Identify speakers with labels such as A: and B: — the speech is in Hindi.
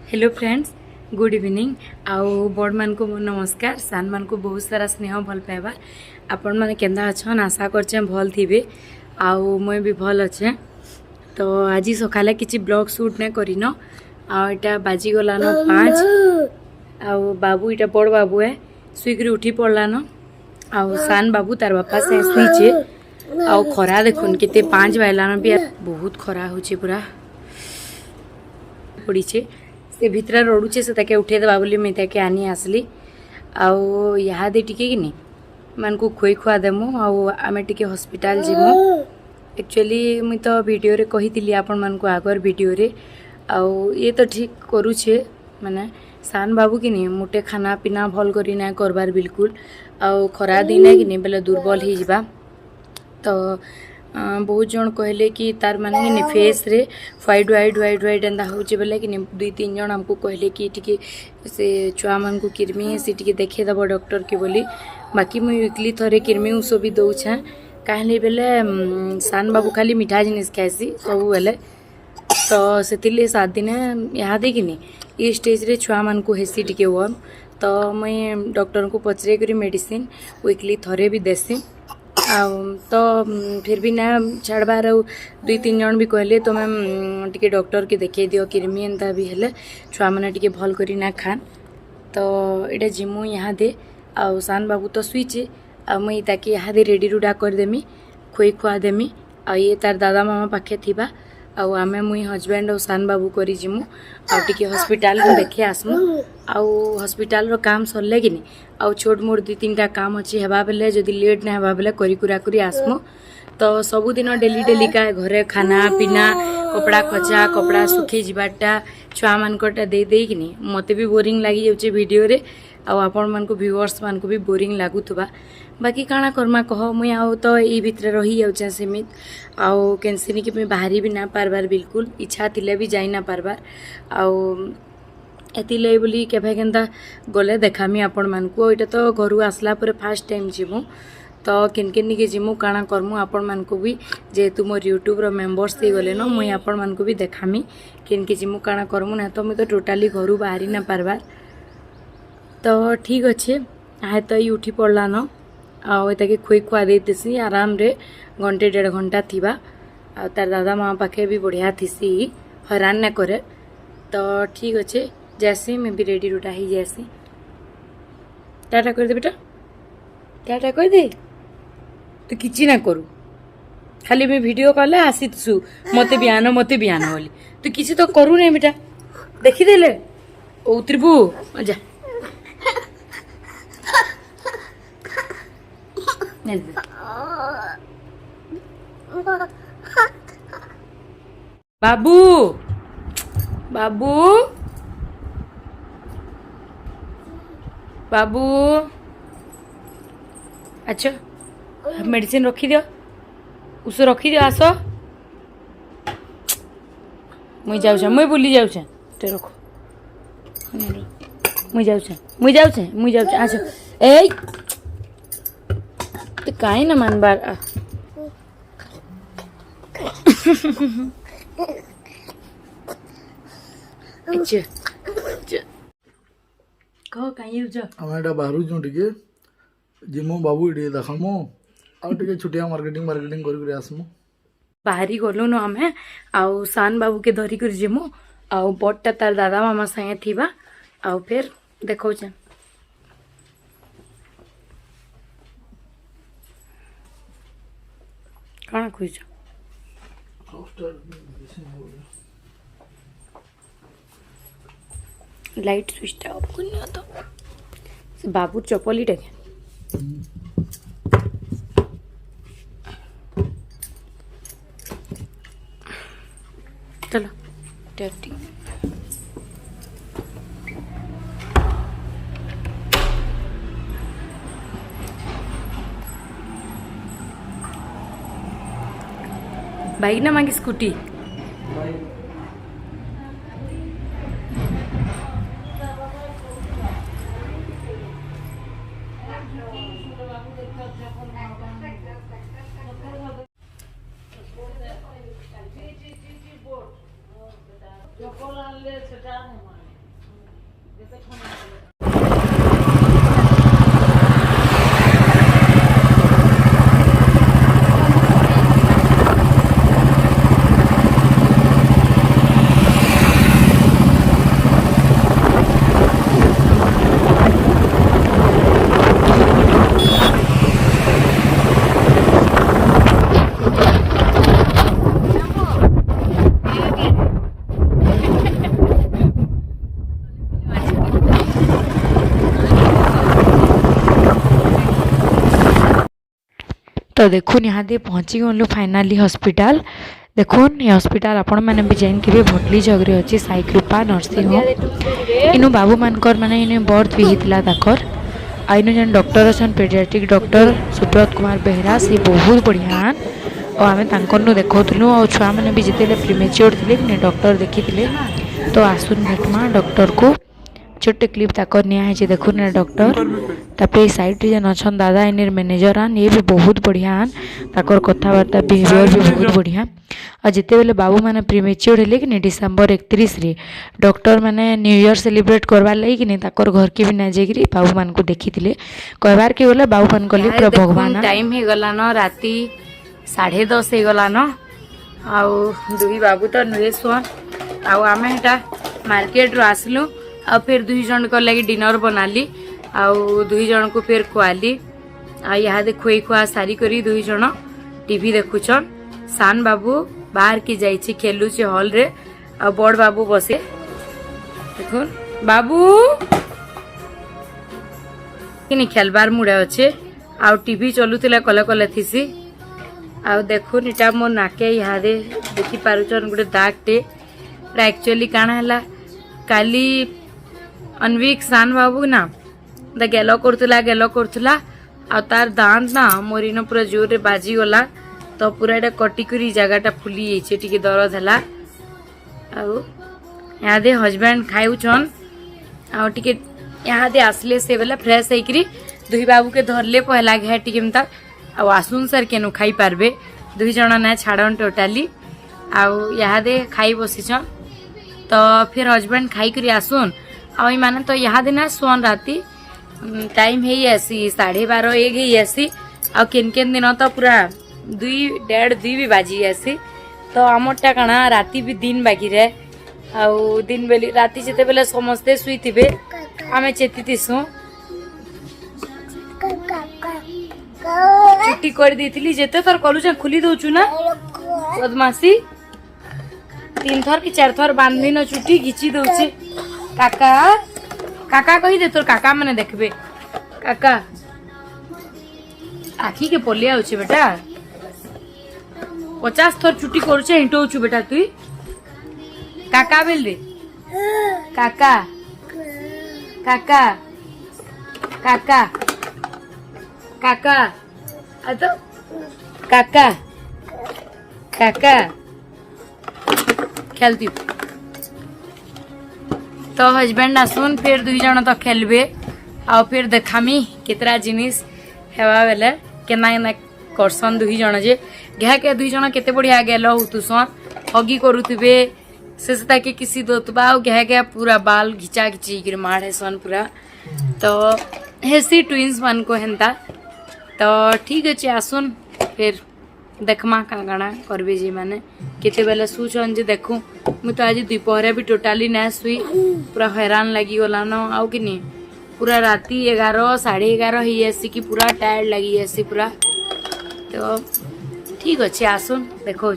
A: Hello friends, good evening. आउ बड़ मान को नमस्कार, सान मान को बहुत सारा स्नेह भल पाइबार। आपण मैंने केन्दा अच्छन आशा करछे भल थिबे। आउ मुई भी भल अच्छे। तो आज सकाले किसी ब्लॉग शूट नहीं करिन। आटा बाजी गलान 5। आउ बाबू इटा बड़ बाबू है सुईकरी उठी पड़लान। आउ सान बाबू तार बापा से नीचे। आउ खरा देखुन केते 5 बाजलान भी बहुत खरा होचे पूरा पड़ी से भितर रड़ुचे से ताके उठे देवा बोली मुई ताके आनी आसली। आउ यादे टिके कि मान को खुई खुआ देमु आउ आमे टिके हॉस्पिटल जिमु। एक्चुअली मुई तो वीडियो रे कही आपण मान को आगर वीडियो रे। आउ ये तो ठीक करूछे माने सान बाबू कि मोटे खाना पीना भल करी ना करबार बिल्कुल। आउ खरा दिन है कि बेले दुर्बल ही जिबा। तो बहुत जन कहले कि तार माने फेस रे व्हाइट व्हाइट व्हाइट व्हाइट एंदा होचे बेले कि 2-3 जन हमको कहले कि टिके से छुआ मन को किरमी से टिके देखे दबो डॉक्टर के बोली। बाकी मुई वीकली थरे किरमी उस भी दउछे काहले बेले सान बाबू खाली मीठा जिनिस खाइसी सब बेले। तो सेतिले 7 दिन यहाँ दे कि ये स्टेज रे छुआ मन को हेसी टिके वर्म। तो मुई डॉक्टर को पचरे करी मेडिसिन वीकली थरे भी देसी। तो फिर भी ना छाड़बार 2-3 जन भी कहले तो मैम टिके डॉक्टर के देखे दियो किरमी एंता भी हेले छुआ मैंने टिके भल करी ना खान। तो इटा जिमु यहाँ दे आउ सान बाबू तो सुईचे आ मुई ताकि यहाँ दे रेडी रूडा करदेमी खुई खुआ देमी। आ ये तार दादा मामा पाखे थिबा आउ आमे मुई हजबैंड और सान बाबू करी जिमु आ टिके हॉस्पिटल को देखे आसमु। आउ हॉस्पिटल रो काम सरले कि आउ छोट मोट 2-3टा काम अच्छी हेबा बेले जदि लेट ना हेबा बेले करी कुरा करी आसमु। तो सबुदिन डेली का घरे खाना पीना कपड़ा कचा कपड़ा सुखी जाटा छुआ मानकटा दे दे कि मते भी बोरिंग लगी जाउचे वीडियो रे। आउ आपण मान को व्यूअर्स मान को भी बोरिंग लागुथबा। बाकी काଣା करमा कह मुई आउ तो ई भितर रही जाउचे सीमित। आउ कैंसिनी कि मैं बाहरी भी ना पारबार बिल्कुल इच्छा थिले भी जाई ना पारबार। आउ एतिले बोली केभे केनता गले देखामी आपण मान को। एटा तो घरु आसला पर फर्स्ट टाइम जिमु तो किन किन के जिमु काଣା करमु आपण मान को भी जेहेतु मोर यूट्यूब रो मेंबर्स थी गले न मुई आपण मान को भी देखामी किन के जिमु काଣା करमु ना तो मुई तो टोटाली घरु बाहरी ना पारबार। तो ठीक अच्छे आहे तो ये उठी पड़ला न आउ ताके खुई खुआ देसी आराम रे 1-1.5 घंटा थिबा। आ तार दादा माँ पाखे भी बढ़िया थीसी हैरान ना करे। तो ठीक अच्छे जैसे मैं भी रेडी रूटा ही जैसी टाटा कर दे बेटा टाटा कर दे। तो किसी ना करू खाली मैं वीडियो कले आसी तु मते बियान बोली तू किसी तो करू नहीं बेटा देखीदेले ओ त्रिभु जा बाबू बाबू बाबू अच्छा मेडिसिन रखी दियो उस रखी दियो आस मुई जाऊँ मुई बुली जाऊँ ते रखो मुई जाऊँ आस ए तो कहीं ना मानबार अच्छा कह कहीं जा
B: आम एटा बाहर टिके जिमु बाबू ये देखमु आ टिके छुटिया मार्केटिंग कर आसमु।
A: बाहरी गलु न आमे आउ सान बाबू के धरी कर जिमु आउ बड़टा तार दादा मामा संगे थिबा आउ फिर देखौ छ काना खुइछ लाइट स्विच ऑफ करनी तो से बाबू चपली टे चलो टैटी बाइक ना मांगी स्कूटी
C: Chocolate le echamos.
A: तो देखुन यहाँ दे पहुँची गलु फाइनाली हॉस्पिटल। देखुन ये हॉस्पिटल आपण मैंने भी जानते भोटली जगरे अच्छी साई कृपा नर्सिंग होम। इनु बाबू मानकर माने इने बर्थ भी होता ताकर। आइनु जन डॉक्टर अच्छा पेडियाट्रिक डॉक्टर सुब्रत कुमार बेहरा से बहुत बढ़िया और आम तांकरनु देखौलु और छुआ मैंने भी जिते प्रीमेच्योर थे कि डॉक्टर देखी तो आसुन भेटमा डॉक्टर को छोटे क्लिप ताकर निया है देखो ना डॉक्टर। तापर साइड रे जन अछन दादा इन मैनेजर आन ये भी बहुत बढ़िया आन ताकर कथबार्ता बिहेवियर भी बहुत बढ़िया। और जिते बेले बाबू माने प्रीमेच्योर हेले कि डिसेंबर 31 रे डॉक्टर माने न्यू ईयर सेलिब्रेट करवार लगी कि ताकर घर के भी ना जाइकरी बाबू मान को देखिथिले कहबार के बोले बाबू मान को पूरा भगवान टाइम हे गला न राती 10:30 हे गला न आउ दुई बाबू तो नुए सोन आउ आमे हेटा मार्केट रो आसलु और फिर दुई जन को लगी डिनर बनाली आउ दुई जन को फिर खुआली आ यहाँ दे खुई खुआ सारी करी दुई जन टीवी देखुछन। सान बाबू बाहर की जाइछि खेलुछि हॉल रे आ बड़ बाबू बसे देखुन बाबू किनी खेलबार मुड़े अच्छे आउ टीवी चलुतिला कले कले थिसी आउ देखुन इटा मो नाके यहाँ दे देखि पारुछन गुटे दागटे एक्चुअली काना हला काली अनवीक सान बाबू ना गेलो करथुला आ तार दांत ना मोर इन पूरा जोर रे बाजी गला तो पूरा एटा कटिकुरी जगहटा फुली जाइछे टिके दर्द हला आउ यहाँ दे हस्बैंड खाउछन आउ टिके यहाँ दे आसले से बेला फ्रेश होइकरी दुई बाबू के धरले पहला घे टिके मता आउ आसुन सर केनु खाई पारबे दुई जण ना छाड़न टोटाली आउ यहाँ दे खाई बसिछन तो फिर हस्बैंड खाई करी आसुन आ माने तो यहाँ दिन सोन राति टाइम है आसी 12:30 1 ही आसी आ केन केन दिन तो पूरा 2:30 भी बाजी आसी तो आमरटा काना राति भी दिन बाकी रे आउ दिन बेली राति जेते बेले समस्ते सुई थिबे आमे चेती दिसु छुट्टी कर देथिली जेते थर कलु खुली दोचु ना बदमाशी 3 थर कि 4 थर बांधी न छुट्टी घिची दउची काका काका कही दे तोर काका मैंने देखबे काका आखी के पोलिया होचे बेटा 50 थर छुट्टी करूचे हिंटोचु बेटा तुई काका बेल दे काका काका काका काका आ तो काका काका खेलती तो हस्बैंड आसुन फिर दुई जन तो खेलबे आ फिर देखामी केतरा जिनिस हेवा बेले केना केना करसन दुई जन जे घे के दुई जन केते बढ़िया गेलो हुतुसन हगी करुथिबे से ताके किसी दोतबा आ घे घे पूरा बाल घिचा घिची कर मारे सन पूरा तो हेसी ट्विंस मान को हेंता तो ठीक अछि आसुन फिर देखमा काଣା करबे जी माने केते बेले सुचन जे देखू मु तो आज दोपहर भी टोटाली ना सुई पूरा हैरान लगी गला न आउ कि नहीं पूरा राति 11 11:30 ही आसी कि पूरा टायर्ड लगी आसी पूरा तो ठीक अच्छे आसुन देखो